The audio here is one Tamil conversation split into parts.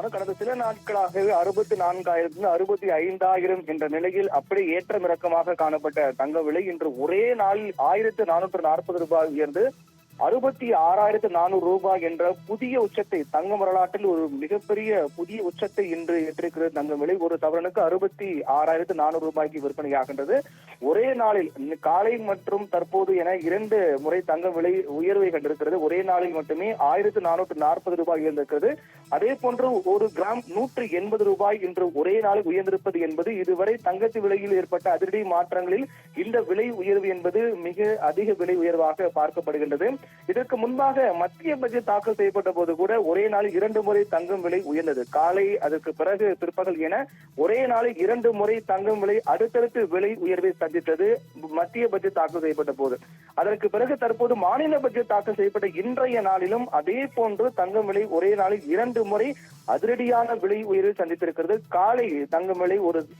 கடந்த சில நாட்களாகவே 64,000 65,000 என்ற நிலையில் அப்படியே ஏற்றம் இறக்கமாக காணப்பட்ட தங்க விலை இன்று ஒரே நாளில் 1,440 ரூபாய் உயர்ந்து 66,400 ரூபாய் என்ற புதிய உச்சத்தை தங்க வரலாற்றில் ஒரு மிகப்பெரிய புதிய உச்சத்தை இன்று எட்டிருக்கிறது. தங்க விலை ஒரு சவரனுக்கு 66,400 ரூபாய்க்கு விற்பனையாகின்றது. ஒரே நாளில் காலை மற்றும் தற்போது என 2 முறை தங்க விலை உயர்வை கண்டிருக்கிறது. ஒரே நாளில் மட்டுமே 1,440 ரூபாய் உயர்ந்திருக்கிறது. அதே போன்று ஒரு கிராம் 180 ரூபாய் இன்று ஒரே நாளில் உயர்ந்திருப்பது என்பது இதுவரை தங்கத்து விலையில் ஏற்பட்ட அதிரடி மாற்றங்களில் இந்த விலை உயர்வு என்பது மிக அதிக விலை உயர்வாக பார்க்கப்படுகின்றது. இதற்கு முன்பாக மத்திய பட்ஜெட் தாக்கல் செய்யப்பட்ட போது கூட ஒரே நாளில் 2 முறை தங்கம் விலை உயர்ந்தது. காலை, அதற்கு பிறகு பிற்பகல் என ஒரே நாளில் 2 முறை தங்கம் விலை அடுத்தடுத்து விலை உயர்வை சந்தித்தது மத்திய பட்ஜெட் தாக்கல் செய்யப்பட்ட போது. அதற்கு பிறகு தற்போது மாநில பட்ஜெட் தாக்கல் செய்யப்பட்ட இன்றைய நாளிலும் அதே போன்று தங்கம் விலை ஒரே நாளில் 2 முறை அதிரடியான விலை உயர்வை சந்தித்திருக்கிறது. காலை தங்கம் விலை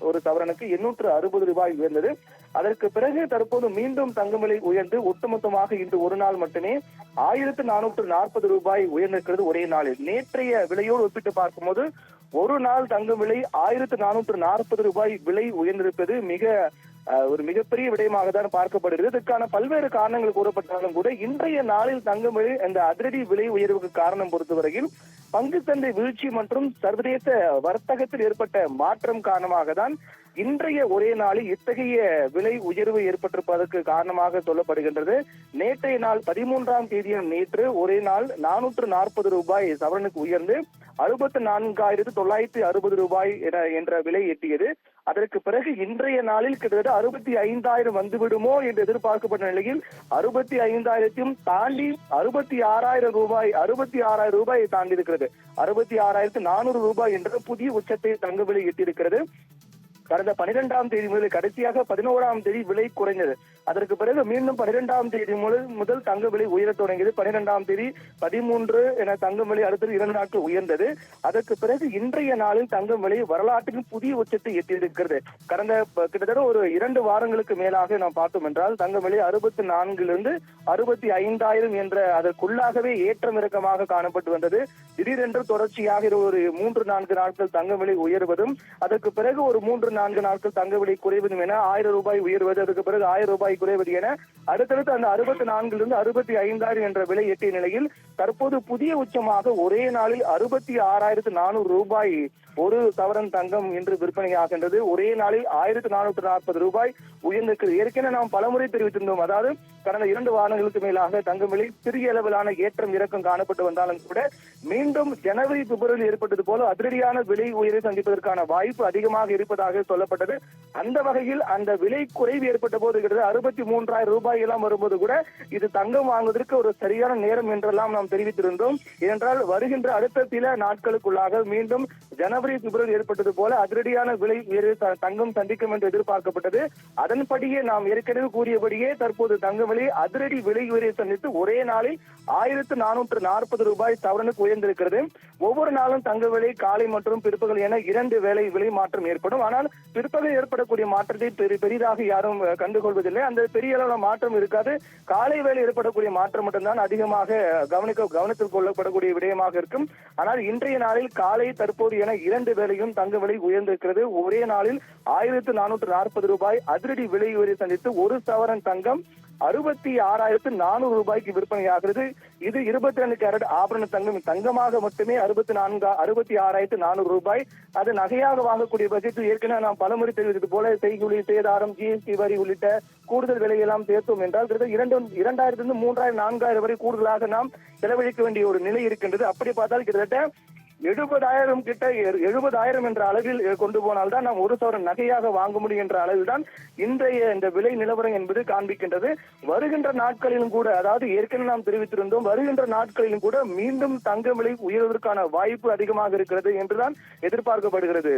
ஒரு சவரனுக்கு 860 ரூபாய் உயர்ந்தது. அதற்கு பிறகு தற்போது மீண்டும் தங்கம் விலை உயர்ந்து ஒட்டுமொத்தமாக இன்று ஒரு நாள் மட்டுமே 1,440 ரூபாய் உயர்ந்திருக்கிறது ஒரே நாளில். நேற்றைய விலையோடு ஒப்பிட்டு பார்க்கும்போது ஒரு நாள் தங்கம் விலை 1,440 ரூபாய் விலை உயர்ந்திருப்பது ஒரு மிகப்பெரிய விடயமாக தான் பார்க்கப்படுகிறது. இதற்கான பல்வேறு காரணங்கள் கூறப்பட்டாலும் கூட இன்றைய நாளில் தங்கம் விலை இந்த அதிரடி விலை உயர்வுக்கு காரணம் பொறுத்தவரையில் பங்கு சந்தை வீழ்ச்சி மற்றும் சர்வதேச வர்த்தகத்தில் ஏற்பட்ட மாற்றம் காரணமாக தான் இன்றைய ஒரே நாளில் இத்தகைய விலை உயர்வு ஏற்பட்டிருப்பதற்கு காரணமாக சொல்லப்படுகின்றது. நேற்றைய நாள் 13ஆம் தேதியான நேற்று ஒரே நாள் 440 ரூபாய் சவரனுக்கு உயர்ந்து 64,960 ரூபாய் என்ற விலை எட்டியது. அதற்கு பிறகு இன்றைய நாளில் கிட்டத்தட்ட 65,000 வந்துவிடுமோ என்று எதிர்பார்க்கப்பட்ட நிலையில் 65,000 தாண்டி 66,000 ரூபாயை தாண்டி இருக்கிறது. 66,400 ரூபாய் என்ற புதிய உச்சத்தை தங்க விலை எட்டியிருக்கிறது. கடந்த 12ஆம் தேதி முதல் கடைசியாக 11ஆம் தேதி விலை குறைந்தது. அதற்கு பிறகு மீண்டும் 12ஆம் தேதி முதல் தங்க விலை உயரத் தொடங்கியது. 12ஆம் தேதி 13 என தங்கம் விலை அடுத்தது 2 நாட்கள் உயர்ந்தது. அதற்கு பிறகு இன்றைய நாளில் தங்கம் விலை வரலாற்றின் புதிய உச்சத்தை எட்டியிருக்கிறது. கடந்த கிட்டத்தட்ட ஒரு 2 வாரங்களுக்கு மேலாக நாம் பார்த்தோம் என்றால் தங்க விலை 64,000 65,000 என்ற அதற்குள்ளாகவே ஏற்றம் இறக்கமாக காணப்பட்டு வந்தது. திடீரென்று தொடர்ச்சியாக ஒரு 3-4 நாட்கள் தங்க விலை உயர்வதும் அதற்கு பிறகு ஒரு 3-4 நாட்கள் தங்க விலை குறைவதும் என 1000 ரூபாய் உயர்வது, அதுக்கு பிறகு 1000 ரூபாய் குறைவது என அடுத்தடுத்து அந்த 64,000 65,000 என்ற விலை எட்டிய நிலையில் தற்போது புதிய உச்சமாக ஒரே நாளில் 66,400 ரூபாய் ஒரு சவரன் தங்கம் என்று விற்பனையாகின்றது. ஒரே நாளில் 1,440 ரூபாய் உயர்ந்திருக்கிறது. ஏற்கனவே நாம் பலமுறை தெரிவித்திருந்தோம். அதாவது கடந்த 2 வாரங்களுக்கு மேலாக தங்கம் விலை சிறிய அளவிலான ஏற்றம் இறக்கம் காணப்பட்டு வந்தாலும் கூட மீண்டும் ஜனவரி பிப்ரவரியில் ஏற்பட்டது போல அதிரடியான விலை உயர்வை சந்திப்பதற்கான வாய்ப்பு அதிகமாக இருப்பதாக சொல்லப்பட்டது. அந்த வகையில் அந்த விலை குறைவு ஏற்பட்ட போது 63,000 ரூபாய் எல்லாம் வரும்போது கூட இது தங்கம் வாங்குவதற்கு ஒரு சரியான நேரம் என்றெல்லாம் நாம் தெரிவித்திருந்தோம். ஏனென்றால் வருகின்ற அடுத்த சில நாட்களுக்குள்ளாக மீண்டும் ஜனவரி பிப்ரவரி ஏற்பட்டது போல அதிரடியான விலை உயர்வு தங்கம் சந்திக்கும் என்று எதிர்பார்க்கப்பட்டது. அதன்படியே நாம் ஏற்கனவே கூறியபடியே தற்போது தங்க விலை அதிரடி விலை உயர்வை சந்தித்து ஒரே நாளில் 1,440 ரூபாய் சவரனுக்கு உயர்ந்திருக்கிறது. ஒவ்வொரு நாளும் தங்க விலை காலை மற்றும் பிற்பகல் என 2 வேளை விலை மாற்றம் ஏற்படும். ஆனால் பிற்பகல் ஏற்படக்கூடிய மாற்றத்தை பெரிதாக யாரும் கண்டுகொள்வதில்லை. அந்த பெரிய அளவுல மாற்றம் இருக்காது. காலை வேலை ஏற்படக்கூடிய மாற்றம் மட்டும்தான் அதிகமாக கவனத்தில் கொள்ளப்படக்கூடிய விடயமாக இருக்கும். ஆனால் இன்றைய நாளில் காலை தற்போது என 2 வேளையும் தங்க விலை உயர்ந்திருக்கிறது. ஒரே நாளில் 1,440 ரூபாய் அதிரடி விலை உயர்வை சந்தித்து ஒரு சவரன் தங்கம் 66,400 ரூபாய்க்கு விற்பனையாகிறது. இது 22 கேரட் ஆபரண தங்கம் தங்கமாக மட்டுமே 66,400 ரூபாய். அது நகையாக வாங்கக்கூடிய பட்சத்தில் ஏற்கனவே நாம் பலமுறை தெரிவித்தது போல செய்கூலி, சேதாரம், GST வரி உள்ளிட்ட கூடுதல் விலையெல்லாம் சேர்த்தோம் என்றால் 2,000 3,000 4,000 வரை கூடுதலாக நாம் செலவழிக்க வேண்டிய ஒரு நிலை இருக்கின்றது. அப்படி பார்த்தால் கிட்டத்தட்ட 70,000 என்ற அளவில் கொண்டு போனால்தான் நாம் ஒரு சவரன் நகையாக வாங்க முடியும் என்ற அளவில் தான் இன்றைய இந்த விலை நிலவரம் என்பது காண்பிக்கின்றது. வருகின்ற நாட்களிலும் கூட, அதாவது ஏற்கனவே நாம் தெரிவித்திருந்தோம், வருகின்ற நாட்களிலும் கூட மீண்டும் தங்க விலை உயர்வதற்கான வாய்ப்பு அதிகமாக இருக்கிறது என்றுதான் எதிர்பார்க்கப்படுகிறது.